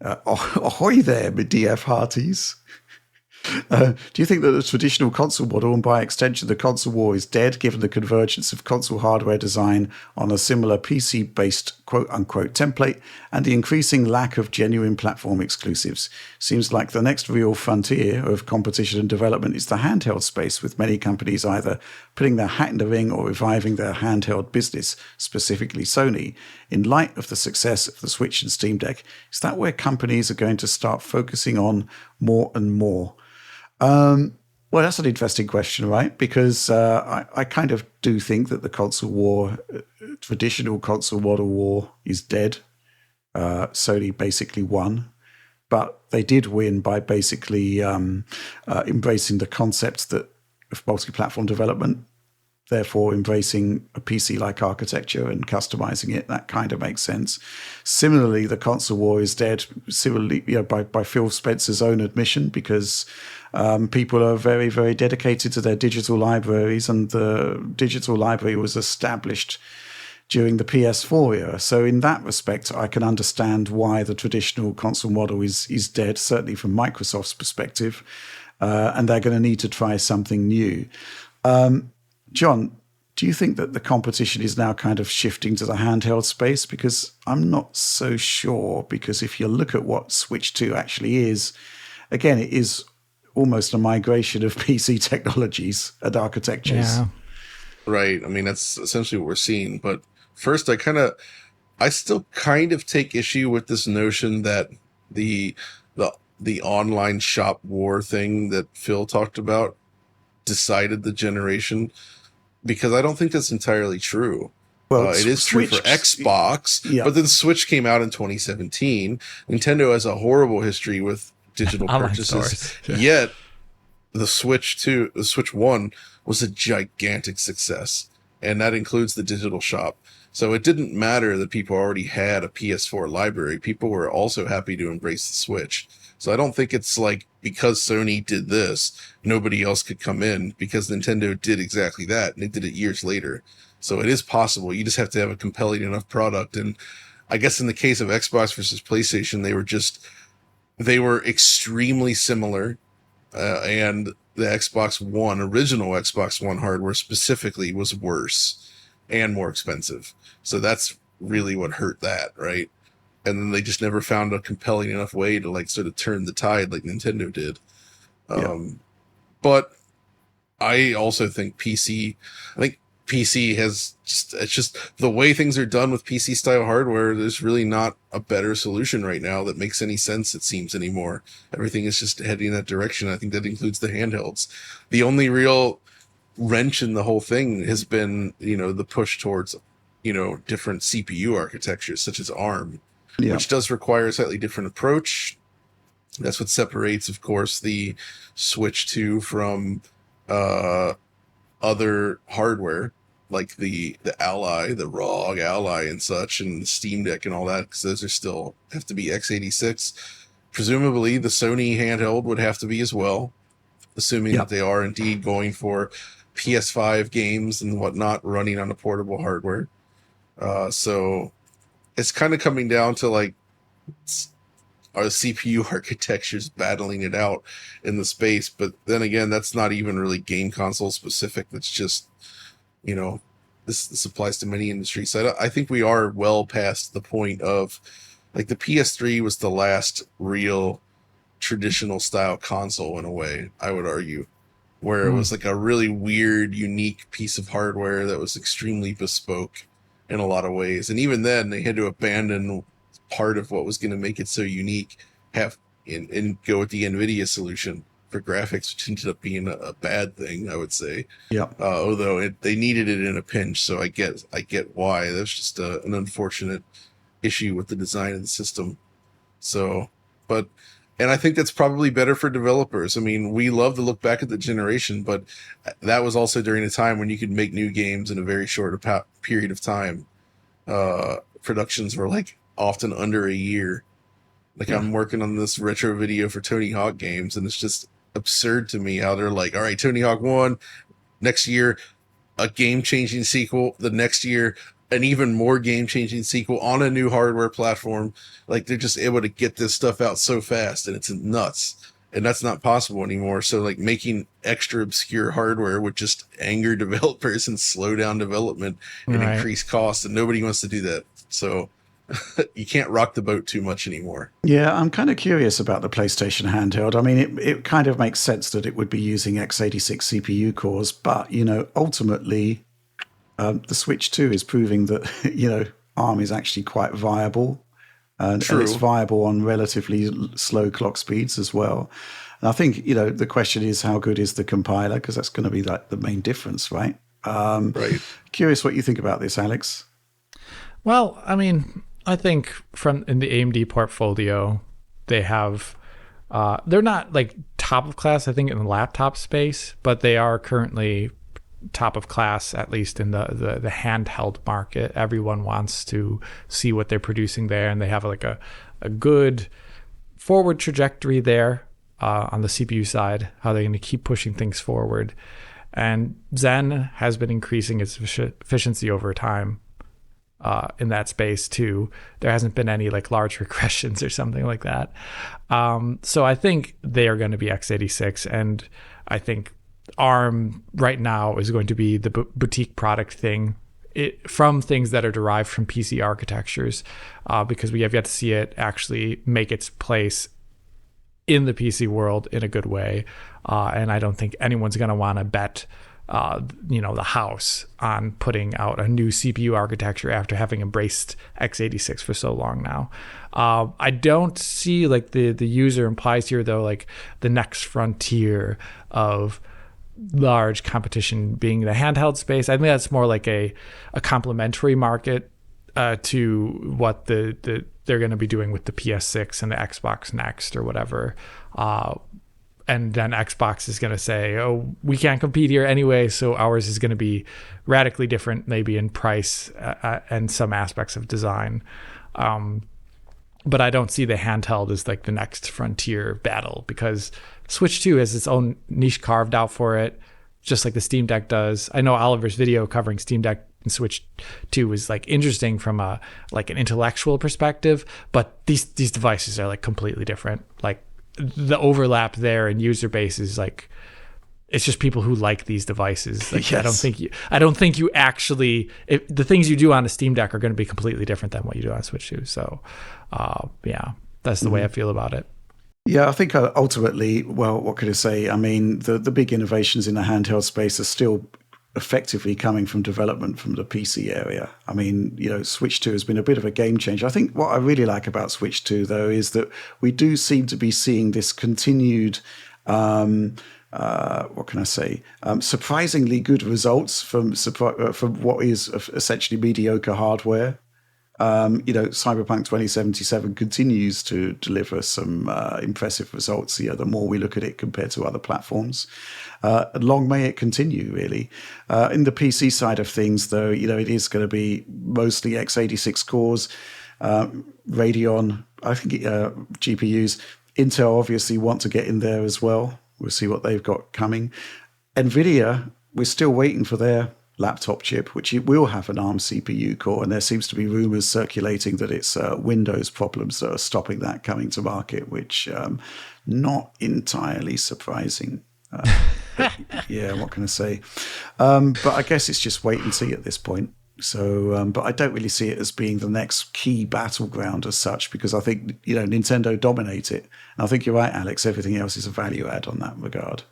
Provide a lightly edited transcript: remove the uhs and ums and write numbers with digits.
Ahoy there, my DF hearties. Do you think that the traditional console model, and by extension the console war, is dead given the convergence of console hardware design on a similar PC-based quote-unquote template and the increasing lack of genuine platform exclusives? Seems like the next real frontier of competition and development is the handheld space, with many companies either putting their hat in the ring or reviving their handheld business, specifically Sony. In light of the success of the Switch and Steam Deck, is that where companies are going to start focusing on more and more? Well, that's an interesting question, right? Because I kind of do think that the console war, traditional console model war, is dead. Sony basically won, but they did win by basically embracing the concept that of multi-platform development, therefore embracing a PC-like architecture and customizing it. That kind of makes sense. Similarly, the console war is dead, similarly, by Phil Spencer's own admission, because people are very, very dedicated to their digital libraries, and the digital library was established during the PS4 era. So in that respect, I can understand why the traditional console model is dead, certainly from Microsoft's perspective, and they're going to need to try something new. John, do you think that the competition is now kind of shifting to the handheld space? Because I'm not so sure, because if you look at what Switch 2 actually is, again, it is almost a migration of PC technologies and architectures. Yeah. Right. I mean, that's essentially what we're seeing. But first, I still kind of take issue with this notion that the online shop war thing that Phil talked about decided the generation, because I don't think that's entirely true. Well, it is true for Xbox, yeah. But then Switch came out in 2017. Nintendo has a horrible history with digital purchases. Yet the Switch 1 was a gigantic success, and that includes the digital shop. So it didn't matter that people already had a PS4 library. People were also happy to embrace the Switch. So I don't think it's like because Sony did this, nobody else could come in, because Nintendo did exactly that, and they did it years later. So it is possible. You just have to have a compelling enough product. And I guess in the case of Xbox versus PlayStation, they were extremely similar. And the original Xbox One hardware specifically was worse and more expensive. So that's really what hurt that, right? And then they just never found a compelling enough way to like sort of turn the tide like Nintendo did. But I also think PC has it's just the way things are done with PC style hardware. There's really not a better solution right now that makes any sense, it seems, anymore. Everything is just heading in that direction. I think that includes the handhelds. The only real wrench in the whole thing has been, the push towards, different CPU architectures such as ARM, which does require a slightly different approach. That's what separates, of course, the Switch 2 from other hardware like the Ally, the ROG Ally and such, and the Steam Deck and all that, because those are still have to be x86. Presumably the Sony handheld would have to be as well, assuming that they are indeed going for PS5 games and whatnot running on a portable hardware. So it's kind of coming down to like, are the CPU architectures battling it out in the space? But then again, that's not even really game console specific. That's just, this applies to many industries. So I think we are well past the point of, like, the PS3 was the last real traditional style console in a way, I would argue, where it was like a really weird, unique piece of hardware that was extremely bespoke in a lot of ways. And even then they had to abandon part of what was going to make it so unique, and go with the NVIDIA solution for graphics, which ended up being a bad thing, I would say. Although they needed it in a pinch, so I get why. That's just an unfortunate issue with the design of the system. So, and I think that's probably better for developers. I mean, we love to look back at the generation, but that was also during a time when you could make new games in a very short period of time. Productions were like often under a year. Like, I'm working on this retro video for Tony Hawk games, and it's just absurd to me how they're like, all right, Tony Hawk 1, next year, a game-changing sequel, the next year, an even more game-changing sequel on a new hardware platform. Like, they're just able to get this stuff out so fast, and it's nuts. And that's not possible anymore. So, like, making extra obscure hardware would just anger developers and slow down development and increase costs, and nobody wants to do that. So you can't rock the boat too much anymore. Yeah, I'm kind of curious about the PlayStation handheld. I mean, it kind of makes sense that it would be using x86 CPU cores, but, ultimately, the Switch 2 is proving that, ARM is actually quite viable. And it's viable on relatively slow clock speeds as well. And I think, the question is, how good is the compiler? Because that's going to be like the main difference, right? Right. Curious what you think about this, Alex. Well, I mean, I think in the AMD portfolio, they have, they're not like top of class, I think, in the laptop space, but they are currently top of class, at least in the handheld market. Everyone wants to see what they're producing there, and they have like a good forward trajectory there on the CPU side, how they're going to keep pushing things forward. And Zen has been increasing its efficiency over time in that space too. There hasn't been any like large regressions or something like that. So I think they are going to be x86, and I think ARM right now is going to be the boutique product thing from things that are derived from PC architectures, because we have yet to see it actually make its place in the PC world in a good way. And I don't think anyone's going to want to bet the house on putting out a new CPU architecture after having embraced x86 for so long now. I don't see, like the user implies here, though, like the next frontier of large competition being the handheld space. I think that's more like a complementary market to what they're going to be doing with the PS6 and the Xbox Next or whatever. And then Xbox is going to say, oh, we can't compete here anyway, so ours is going to be radically different, maybe in price and some aspects of design. But I don't see the handheld as like the next frontier battle, because Switch 2 has its own niche carved out for it, just like the Steam Deck does. I know Oliver's video covering Steam Deck and Switch 2 was like interesting from an intellectual perspective, but these devices are like completely different. Like the overlap there in user base is like, it's just people who like these devices. Like, yes. I don't think you actually, the things you do on a Steam Deck are going to be completely different than what you do on Switch 2. So, that's the way I feel about it. Yeah, I think ultimately, well, what could I say? I mean, the big innovations in the handheld space are still effectively coming from development from the PC area. I mean, Switch 2 has been a bit of a game changer. I think what I really like about Switch 2, though, is that we do seem to be seeing this continued what can I say? Surprisingly good results from what is essentially mediocre hardware. Cyberpunk 2077 continues to deliver some impressive results. The more we look at it compared to other platforms, long may it continue. Really, in the PC side of things, though, it is going to be mostly x86 cores, Radeon. I think GPUs. Intel obviously want to get in there as well. We'll see what they've got coming. NVIDIA, we're still waiting for their laptop chip, which it will have an ARM CPU core, and there seems to be rumors circulating that it's Windows problems that are stopping that coming to market, which not entirely surprising. Yeah, what can I say? But I guess it's just wait and see at this point. So, but I don't really see it as being the next key battleground as such, because I think, Nintendo dominate it. And I think you're right, Alex. Everything else is a value add on that regard.